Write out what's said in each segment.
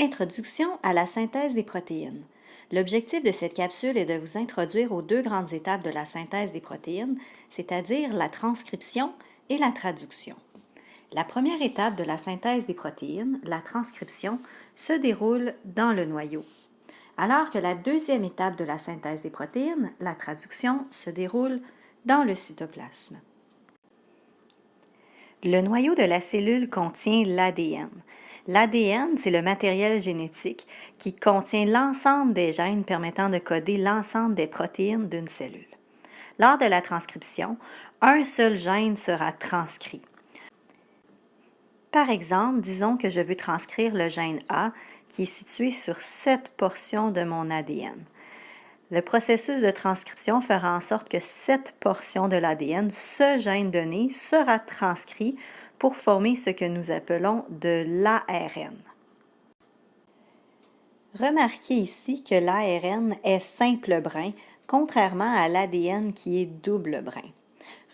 Introduction à la synthèse des protéines. L'objectif de cette capsule est de vous introduire aux deux grandes étapes de la synthèse des protéines, c'est-à-dire la transcription et la traduction. La première étape de la synthèse des protéines, la transcription, se déroule dans le noyau, alors que la deuxième étape de la synthèse des protéines, la traduction, se déroule dans le cytoplasme. Le noyau de la cellule contient l'ADN. L'ADN, c'est le matériel génétique qui contient l'ensemble des gènes permettant de coder l'ensemble des protéines d'une cellule. Lors de la transcription, un seul gène sera transcrit. Par exemple, disons que je veux transcrire le gène A qui est situé sur cette portion de mon ADN. Le processus de transcription fera en sorte que cette portion de l'ADN, ce gène donné, sera transcrit pour former ce que nous appelons de l'ARN. Remarquez ici que l'ARN est simple brin, contrairement à l'ADN qui est double brin.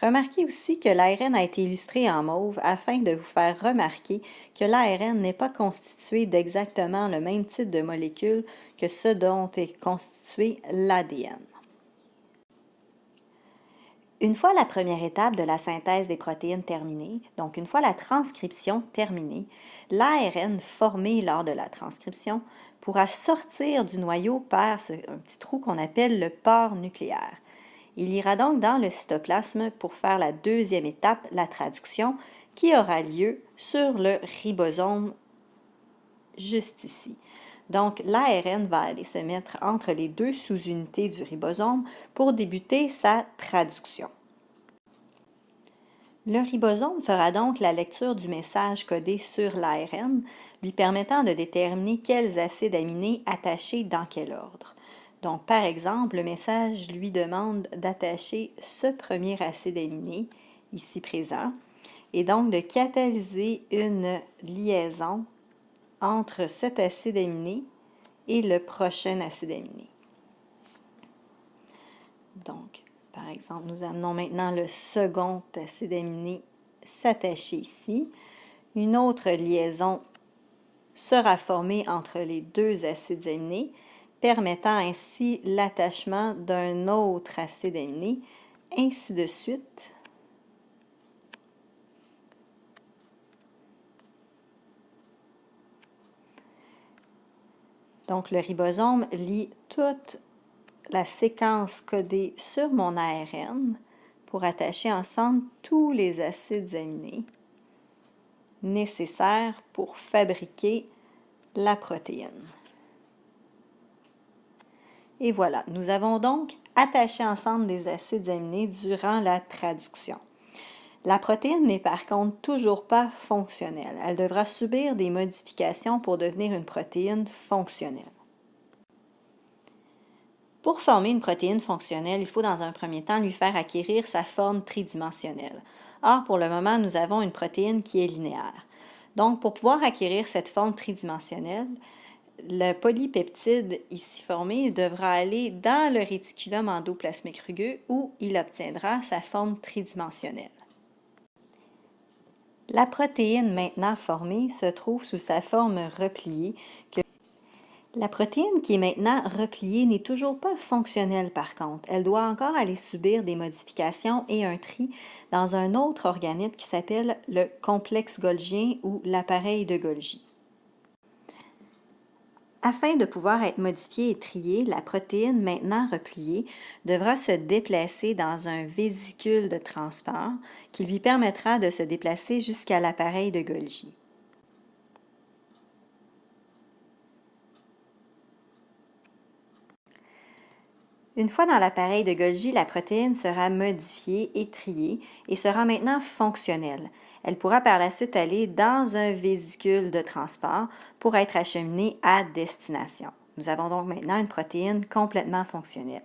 Remarquez aussi que l'ARN a été illustré en mauve afin de vous faire remarquer que l'ARN n'est pas constitué d'exactement le même type de molécules que ce dont est constitué l'ADN. Une fois la première étape de la synthèse des protéines terminée, donc une fois la transcription terminée, l'ARN formé lors de la transcription pourra sortir du noyau par un petit trou qu'on appelle le pore nucléaire. Il ira donc dans le cytoplasme pour faire la deuxième étape, la traduction, qui aura lieu sur le ribosome juste ici. Donc, l'ARN va aller se mettre entre les deux sous-unités du ribosome pour débuter sa traduction. Le ribosome fera donc la lecture du message codé sur l'ARN, lui permettant de déterminer quels acides aminés attacher dans quel ordre. Donc, par exemple, le message lui demande d'attacher ce premier acide aminé, ici présent, et donc de catalyser une liaison entre cet acide aminé et le prochain acide aminé. Donc, par exemple, nous amenons maintenant le second acide aminé s'attacher ici. Une autre liaison sera formée entre les deux acides aminés, permettant ainsi l'attachement d'un autre acide aminé, ainsi de suite. Donc, le ribosome lit toute la séquence codée sur mon ARN pour attacher ensemble tous les acides aminés nécessaires pour fabriquer la protéine. Et voilà, nous avons donc attaché ensemble des acides aminés durant la traduction. La protéine n'est par contre toujours pas fonctionnelle. Elle devra subir des modifications pour devenir une protéine fonctionnelle. Pour former une protéine fonctionnelle, il faut dans un premier temps lui faire acquérir sa forme tridimensionnelle. Or, pour le moment, nous avons une protéine qui est linéaire. Donc, pour pouvoir acquérir cette forme tridimensionnelle, le polypeptide ici formé devra aller dans le réticulum endoplasmique rugueux où il obtiendra sa forme tridimensionnelle. La protéine maintenant formée se trouve sous sa forme repliée. La protéine qui est maintenant repliée n'est toujours pas fonctionnelle par contre. Elle doit encore aller subir des modifications et un tri dans un autre organite qui s'appelle le complexe golgien ou l'appareil de Golgi. Afin de pouvoir être modifiée et triée, la protéine maintenant repliée devra se déplacer dans un vésicule de transport qui lui permettra de se déplacer jusqu'à l'appareil de Golgi. Une fois dans l'appareil de Golgi, la protéine sera modifiée et triée et sera maintenant fonctionnelle. Elle pourra par la suite aller dans un vésicule de transport pour être acheminée à destination. Nous avons donc maintenant une protéine complètement fonctionnelle.